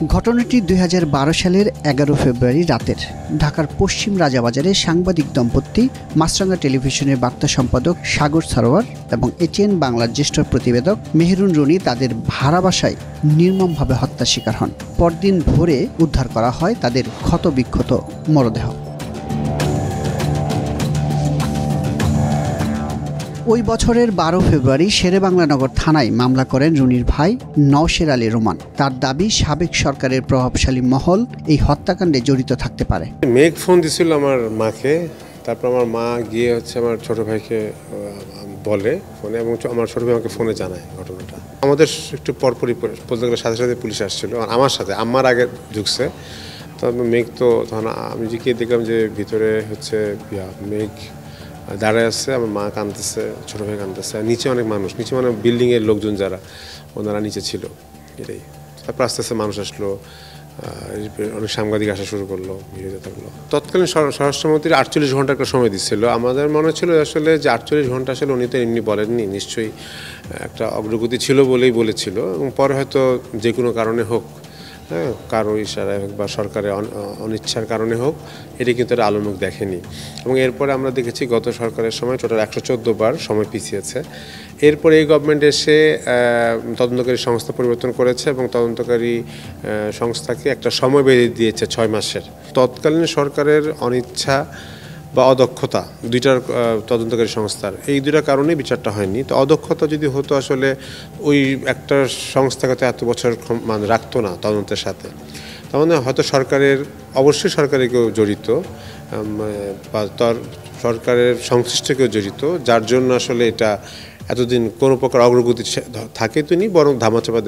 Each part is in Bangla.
ঘটনাটি ২০১২ সালের ১১ ফেব্রুয়ারি রাতের। ঢাকার পশ্চিম রাজাবাজারে সাংবাদিক দম্পতি মাছরাঙা টেলিভিশনের বার্তা সম্পাদক সাগর সারোয়ার এবং এটিএন বাংলার জ্যেষ্ঠ প্রতিবেদক মেহেরুন রনি তাদের ভাড়া বাসায় নির্মমভাবে হত্যার শিকার হন। পরদিন ভোরে উদ্ধার করা হয় তাদের ক্ষতবিক্ষত মরদেহ। ওই বছরের ১২ ফেব্রুয়ারি শেরেবাংলানগর থানায় মামলা করেন রুনির ভাই নওশের আলী রোমান। তার দাবি সাবেক সরকারের প্রভাবশালী মহল এই হত্যাকাণ্ডে জড়িত থাকতে পারে। মেঘ ফোন দিছিল আমার মাকে, তারপর আমার মা গিয়ে আমার ছোট ভাইকে বলে ফোনে, এবং আমার ছোট ভাই আমাকে ফোনে জানায় ঘটনাটা। আমাদের একটু পরপরই সাথে সাথে পুলিশ আসছিল, আমার সাথে আমার আগে ঢুকছে। তখন মেঘ তো তখন আমি যে গিয়ে দেখলাম যে ভিতরে মেঘ দাঁড়ায় আছে, আমার মা কাঁদতেছে, ছোটো ভাই কাঁদতেছে, নিচে অনেক মানুষ, নিচে মানে বিল্ডিংয়ের লোকজন যারা ওনারা নিচে ছিল। এটাই। তারপর আস্তে আস্তে মানুষ আসলো, অনেক সাংবাদিক আসা শুরু করলো, ভিড় থাকলো। তৎকালীন স্বরাষ্ট্রমন্ত্রী 48 ঘন্টা একটা সময় দিচ্ছিল। আমাদের মনে ছিল আসলে যে 48 ঘন্টা আসলে উনি তো এমনি বলেননি, নিশ্চয়ই একটা অগ্রগতি ছিল বলেই বলেছিল, এবং পরে হয়তো যে কোনো কারণে হোক, কারো ইশারায় হোক বা সরকারের অনিচ্ছার কারণে হোক, এটি কিন্তু এর আলোমুখ দেখেনি। এবং এরপরে আমরা দেখেছি গত সরকারের সময় টোটাল 114 বার সময় পিছিয়েছে। এরপরে এই গভর্নমেন্ট এসে তদন্তকারী সংস্থা পরিবর্তন করেছে এবং তদন্তকারী সংস্থাকে একটা সময় বেঁধে দিয়েছে 6 মাসের। তৎকালীন সরকারের অনিচ্ছা বা অদক্ষতা, দুইটার তদন্তকারী সংস্থার, এই দুইটা কারণেই বিচারটা হয়নি। তো অদক্ষতা যদি হতো আসলে ওই একটা সংস্থাকে তো এত বছর মানে রাখতো না তদন্তের সাথে। তার মানে হয়তো অবশ্যই সরকারের কেউ জড়িত বা তার সরকারের সংশ্লিষ্ট কেউ জড়িত, যার জন্য আসলে এটা এতদিন কোনো প্রকার অগ্রগতি থাকে তো নি, বরং ধামাচাপা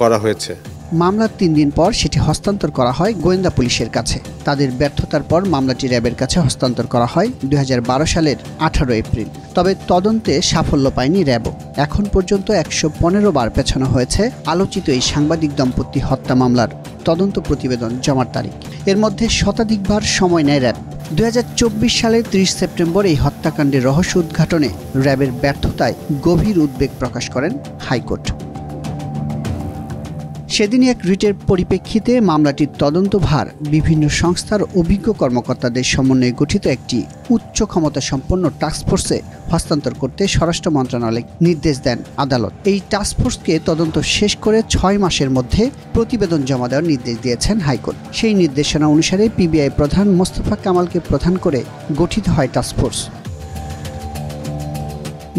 করা হয়েছে। মামলার 3 দিন পর সেটি হস্তান্তর করা হয় গোয়েন্দা পুলিশের কাছে। তাদের ব্যর্থতার পর মামলাটি র্যাবের কাছে হস্তান্তর করা হয় ২০১২ সালের 18 এপ্রিল। তবে তদন্তে সাফল্য পায়নি র্যাবও। এখন পর্যন্ত 115 বার পেছানো হয়েছে আলোচিত এই সাংবাদিক দম্পতি হত্যা মামলার তদন্ত প্রতিবেদন জমার তারিখ। এর মধ্যে শতাধিকবার সময় নেয় র্যাব। ২০২৪ সালের ৩০ সেপ্টেম্বর এই হত্যাকাণ্ডের রহস্য উদ্ঘাটনে র্যাবের ব্যর্থতায় গভীর উদ্বেগ প্রকাশ করেন হাইকোর্ট। সেদিনই এক রিটের পরিপ্রেক্ষিতে মামলাটির তদন্তভার বিভিন্ন সংস্থার অভিজ্ঞ কর্মকর্তাদের সমন্বয়ে গঠিত একটি উচ্চ ক্ষমতা সম্পন্ন টাস্কফোর্সে হস্তান্তর করতে স্বরাষ্ট্র মন্ত্রণালয় নির্দেশ দেন আদালত। এই টাস্কফোর্সকে তদন্ত শেষ করে 6 মাসের মধ্যে প্রতিবেদন জমা দেওয়ার নির্দেশ দিয়েছেন হাইকোর্ট। সেই নির্দেশনা অনুসারে পিবিআই প্রধান মোস্তফা কামালকে প্রধান করে গঠিত হয় টাস্কফোর্স।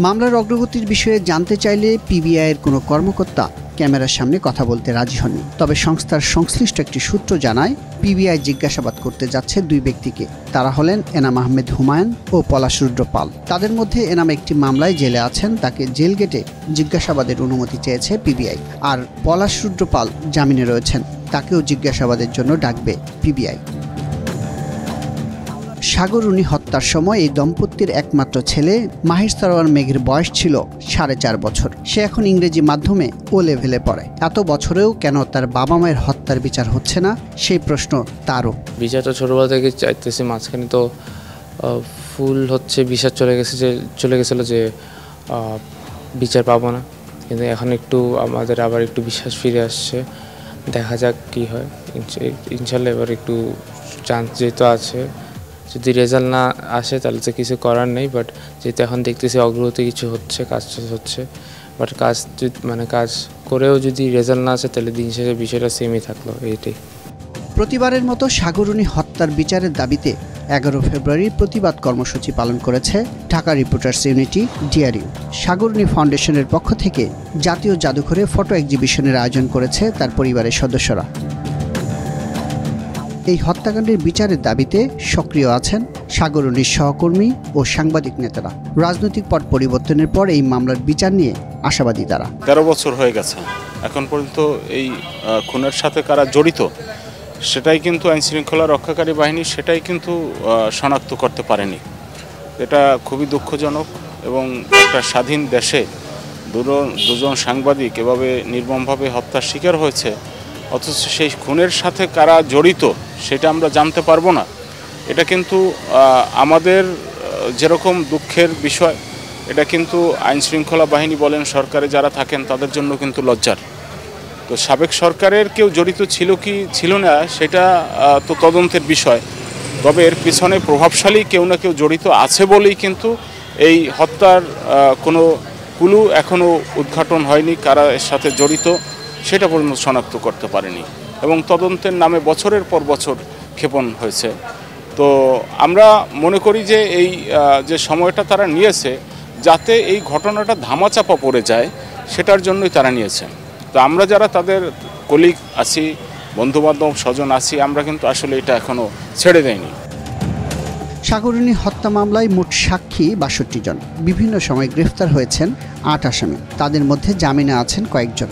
মামলার অগ্রগতির বিষয়ে জানতে চাইলে পিবিআইয়ের কোনো কর্মকর্তা ক্যামেরার সামনে কথা বলতে রাজি হননি। তবে সংস্থার সংশ্লিষ্ট একটি সূত্র জানায় পিবিআই জিজ্ঞাসাবাদ করতে যাচ্ছে 2 ব্যক্তিকে। তারা হলেন এনাম আহমেদ হুমায়ুন ও পলাশ রুদ্র পাল। তাদের মধ্যে এনাম একটি মামলায় জেলে আছেন, তাকে জেল গেটে জিজ্ঞাসাবাদের অনুমতি চেয়েছে পিবিআই। আর পলাশ রুদ্র পাল জামিনে রয়েছেন, তাকেও জিজ্ঞাসাবাদের জন্য ডাকবে পিবিআই। সাগর রুনি হত্যার সময় এই দম্পতির একমাত্র ছেলে মাহির সারোয়ার মেঘের বয়স ছিল 4.5 বছর। সে এখন ইংরেজি মাধ্যমে ও লেভেলে পড়ে। এত বছরেও কেন তার বাবা মায়ের হত্যার বিচার হচ্ছে না, সেই প্রশ্ন তারও। বিচারটা ছোটবেলা থেকে চাইতেছি, মাঝখানে তো ফুল হচ্ছে বিচার চলে গেছিলো যে বিচার পাবো না, কিন্তু এখন একটু আমাদের আবার একটু বিশ্বাস ফিরে আসছে। দেখা যাক কি হয়, ইনশাল্লাহ এবার একটু চান্স যেহেতু আছে। যদি রেজাল্ট না আসে তাহলে তো কিছু করার নেই, বাট যেহেতু এখন দেখতেছি অগ্রগতি কিছু হচ্ছে, কাজ হচ্ছে, বাট কাজ করেও যদি রেজাল্ট না আসে তাহলে দিন শেষে বিষয়টা সেমই থাকলো। এইটাই। প্রতিবারের মতো সাগর রুনি হত্যার বিচারের দাবিতে 11 ফেব্রুয়ারি প্রতিবাদ কর্মসূচি পালন করেছে ঢাকা রিপোর্টার্স ইউনিটি ডিআরইউ। সাগর রুনি ফাউন্ডেশনের পক্ষ থেকে জাতীয় জাদুঘরে ফটো এক্সিবিশনের আয়োজন করেছে তার পরিবারের সদস্যরা। এই হত্যাকাণ্ডের বিচারের দাবিতে সক্রিয় আছেন সাগর রুনির সহকর্মী ও সাংবাদিক নেতারা। রাজনৈতিক পট পরিবর্তনের পর এই মামলার বিচার নিয়ে আশাবাদী তারা। 13 বছর হয়ে গেছে, এখন পর্যন্ত এই খুনের সাথে কারা জড়িত সেটাই কিন্তু আইনশৃঙ্খলা রক্ষাকারী বাহিনী সেটাই কিন্তু শনাক্ত করতে পারেনি। এটা খুবই দুঃখজনক, এবং একটা স্বাধীন দেশে দুজন সাংবাদিক এভাবে নির্মমভাবে হত্যার শিকার হয়েছে, অথচ সেই খুনের সাথে কারা জড়িত সেটা আমরা জানতে পারবো না। এটা কিন্তু আমাদের যেরকম দুঃখের বিষয়, এটা কিন্তু আইনশৃঙ্খলা বাহিনী বলেন, সরকারে যারা থাকেন তাদের জন্য কিন্তু লজ্জার। তো সাবেক সরকারের কেউ জড়িত ছিল কি ছিল না সেটা তো তদন্তের বিষয়। তবে এর পিছনে প্রভাবশালী কেউ না কেউ জড়িত আছে বলেই কিন্তু এই হত্যার কোনো ক্লু এখনও উদ্ঘাটন হয়নি। কারা এর সাথে জড়িত সেটা পর্যন্ত শনাক্ত করতে পারেনি এবং তদন্তের নামে বছরের পর বছর ক্ষেপণ হয়েছে। তো আমরা মনে করি যে এই যে সময়টা তারা নিয়েছে যাতে এই ঘটনাটা ধামাচাপা পড়ে যায় সেটার জন্যই তারা নিয়েছে। তো আমরা যারা তাদের কলিগ আছি, বন্ধুবান্ধব স্বজন আছি, আমরা কিন্তু আসলে এটা এখনও ছেড়ে দেয়নি। সাগরিনী হত্যা মামলায় মোট সাক্ষী ৬২ জন। বিভিন্ন সময় গ্রেফতার হয়েছেন ৮ আসামি। তাদের মধ্যে জামিনে আছেন কয়েকজন।